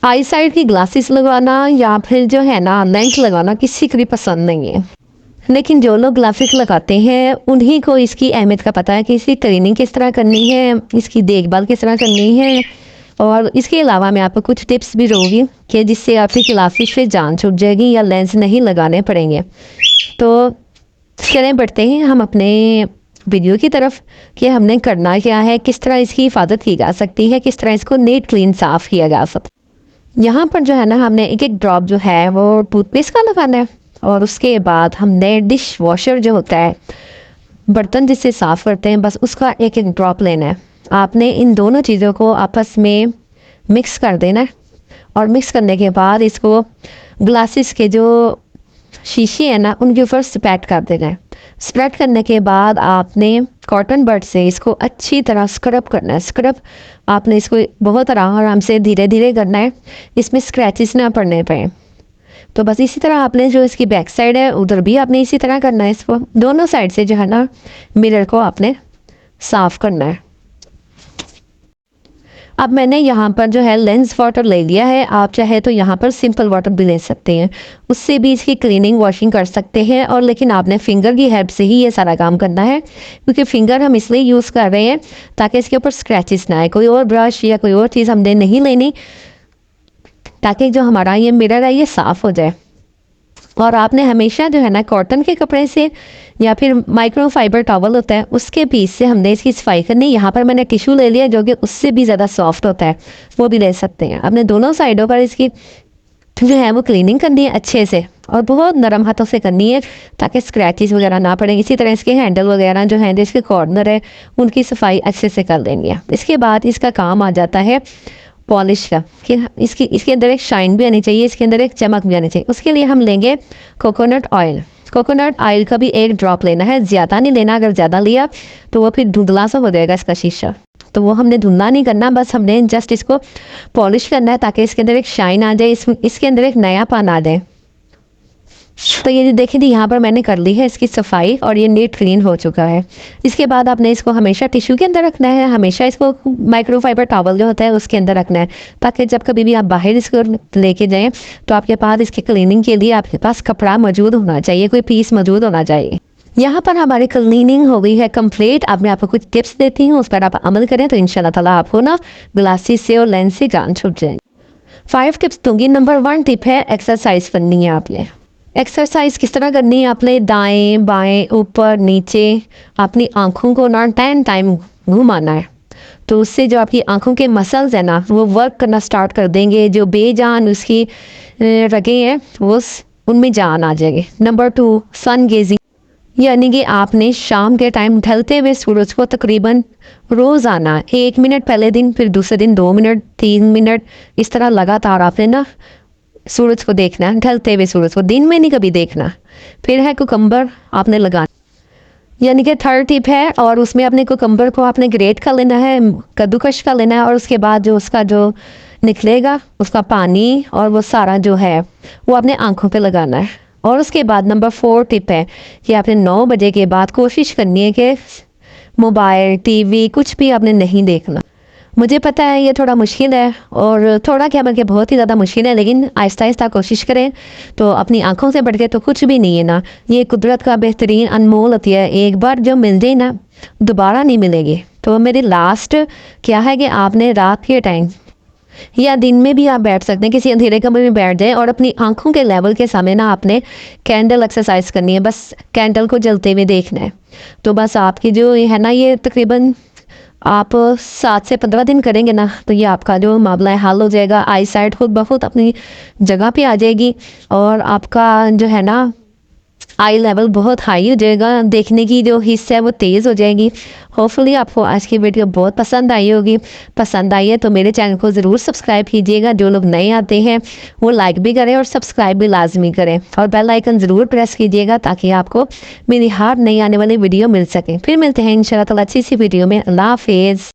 आई side की glasses लगवाना या फिर जो है ना लेंस लगाना किसी को भी पसंद नहीं है, लेकिन जो लोग ग्लासेस लगाते हैं उन्हीं को इसकी अहमियत का पता है कि इसकी क्लीनिंग किस तरह करनी है, इसकी देखभाल किस तरह करनी है। और इसके अलावा मैं आपको कुछ टिप्स भी दूँगी कि जिससे आपकी ग्लासेस से जान छूट जाएगी या लेंस नहीं लगाने पड़ेंगे। तो चलें बढ़ते हैं हम अपने वीडियो की तरफ कि हमने करना क्या है, किस तरह इसकी हिफाजत की जा सकती है, किस तरह इसको नीट क्लीन साफ़ किया जा सकता है। यहाँ पर जो है ना हमने एक एक ड्रॉप जो है वो टूथपेस्ट का लगाना है और उसके बाद हमने डिश वॉशर जो होता है, बर्तन जिससे साफ़ करते हैं, बस उसका एक एक ड्रॉप लेना है। आपने इन दोनों चीज़ों को आपस में मिक्स कर देना है और मिक्स करने के बाद इसको ग्लासेस के जो शीशे हैं ना उनके ऊपर स्प्रेड कर देना है। स्प्रेड करने के बाद आपने कॉटन बड से इसको अच्छी तरह स्क्रब करना है। स्क्रब आपने इसको बहुत आराम से धीरे धीरे करना है, इसमें स्क्रैचेस ना पड़ने पाए। तो बस इसी तरह आपने जो इसकी बैक साइड है उधर भी आपने इसी तरह करना है। इसको दोनों साइड से जो है ना मिरर को आपने साफ़ करना है। अब मैंने यहाँ पर जो है लेंस वाटर ले लिया है, आप चाहे तो यहाँ पर सिंपल वाटर भी ले सकते हैं, उससे भी इसकी क्लीनिंग वॉशिंग कर सकते हैं। और लेकिन आपने फिंगर की हेल्प से ही ये सारा काम करना है, क्योंकि फिंगर हम इसलिए यूज़ कर रहे हैं ताकि इसके ऊपर स्क्रैचेस ना आए। कोई और ब्रश या कोई और चीज़ हमने नहीं लेनी, ताकि जो हमारा ये मिरर है ये साफ़ हो जाए। और आपने हमेशा जो है ना कॉटन के कपड़े से या फिर माइक्रो फाइबर टॉवल होता है उसके पीस से हमने इसकी सफाई करनी। यहाँ पर मैंने टिश्यू ले लिया जो कि उससे भी ज़्यादा सॉफ्ट होता है, वो भी ले सकते हैं। अपने दोनों साइडों पर इसकी जो है वो क्लीनिंग करनी है अच्छे से और बहुत नरम हाथों से करनी है ताकि स्क्रैचेस वगैरह ना पड़े। इसी तरह इसके हैंडल वगैरह जो हैं, इसके कॉर्नर है, उनकी सफाई अच्छे से कर देनी है। इसके बाद इसका काम आ जाता है पॉलिश का, कि इसके अंदर एक शाइन भी आनी चाहिए, इसके अंदर एक चमक भी आनी चाहिए। उसके लिए हम लेंगे कोकोनट ऑयल। कोकोनट ऑयल का भी एक ड्रॉप लेना है, ज़्यादा नहीं लेना। अगर ज़्यादा लिया तो वो फिर धुंधला सा हो जाएगा इसका शीशा, तो वो हमने धुंधला नहीं करना, बस हमने जस्ट इसको पॉलिश करना है ताकि इसके अंदर एक शाइन आ जाए, इसके अंदर एक नयापन आ जाए। तो ये देखिए थी यहाँ पर मैंने कर ली है इसकी सफाई और ये नीट क्लीन हो चुका है। इसके बाद आपने इसको हमेशा टिश्यू के अंदर रखना है, हमेशा इसको माइक्रोफाइबर टॉवल जो होता है उसके अंदर रखना है, ताकि जब कभी भी आप बाहर इसको लेके जाएं तो आपके पास इसके क्लीनिंग के लिए आपके पास कपड़ा मौजूद होना चाहिए, कोई पीस मौजूद होना चाहिए। यहाँ पर हमारी क्लीनिंग हो गई है कंप्लीट। अब मैं आपको कुछ टिप्स देती हूँ, उस पर आप अमल करें तो इंशाल्लाह ताला आपको ना ग्लासेस से और लेंस से जान छूट जाएंगे। 5 टिप्स दूंगी। नंबर 1 टिप है एक्सरसाइज करनी है आपने। एक्सरसाइज किस तरह करनी है, आपने दाएं बाएं ऊपर नीचे अपनी आँखों को ना 10 टाइम घुमाना है, तो उससे जो आपकी आँखों के मसल्स हैं ना वो वर्क करना स्टार्ट कर देंगे। जो बेजान उसकी रगें हैं वो उनमें जान आ जाएगी। नंबर 2 सन गेजिंग, यानी कि आपने शाम के टाइम ढलते हुए सूरज को तकरीबन रोज़ाना 1 मिनट पहले दिन, फिर दूसरे दिन 2 मिनट, 3 मिनट, इस तरह लगातार आपने ना सूरज को देखना, ढलते हुए सूरज को, दिन में नहीं कभी देखना। फिर है कुकम्बर आपने लगाना, यानी कि 3rd टिप है, और उसमें अपने कुकम्बर को आपने ग्रेट कर लेना है, कद्दूकश कर लेना है, और उसके बाद जो उसका जो निकलेगा उसका पानी और वो सारा जो है वो अपने आँखों पे लगाना है। और उसके बाद नंबर 4 टिप है कि आपने 9 बजे के बाद कोशिश करनी है कि मोबाइल टीवी कुछ भी आपने नहीं देखना। मुझे पता है ये थोड़ा मुश्किल है, और थोड़ा क्या बल्कि बहुत ही ज़्यादा मुश्किल है, लेकिन आहिस्ता आहिस्ता कोशिश करें तो अपनी आंखों से बढ़ के तो कुछ भी नहीं है ना। ये कुदरत का बेहतरीन अनमोल होती है, एक बार जो मिल जाए ना दोबारा नहीं मिलेगी। तो मेरी लास्ट क्या है कि आपने रात के टाइम या दिन में भी आप बैठ सकते हैं, किसी अंधेरे कमरे में बैठ जाएं और अपनी आंखों के लेवल के सामने ना आपने कैंडल एक्सरसाइज करनी है, बस कैंडल को जलते हुए देखना है। तो बस आपकी जो है ना ये तकरीबन आप 7 से 15 दिन करेंगे ना तो ये आपका जो मामला है हल हो जाएगा। आई साइट खुद बहुत अपनी जगह पे आ जाएगी और आपका जो है ना आई लेवल बहुत हाई हो जाएगा, देखने की जो हिस्सा है वो तेज़ हो जाएगी। होपफुली आपको आज की वीडियो बहुत पसंद आई होगी। पसंद आई है तो मेरे चैनल को ज़रूर सब्सक्राइब कीजिएगा। जो लोग नए आते हैं वो लाइक भी करें और सब्सक्राइब भी लाजमी करें, और बेल आइकन ज़रूर प्रेस कीजिएगा ताकि आपको मेरी हर नई आने वाली वीडियो मिल सके। फिर मिलते हैं इंशाल्लाह ताला अच्छी सी वीडियो में। अल्लाह हाफिज़।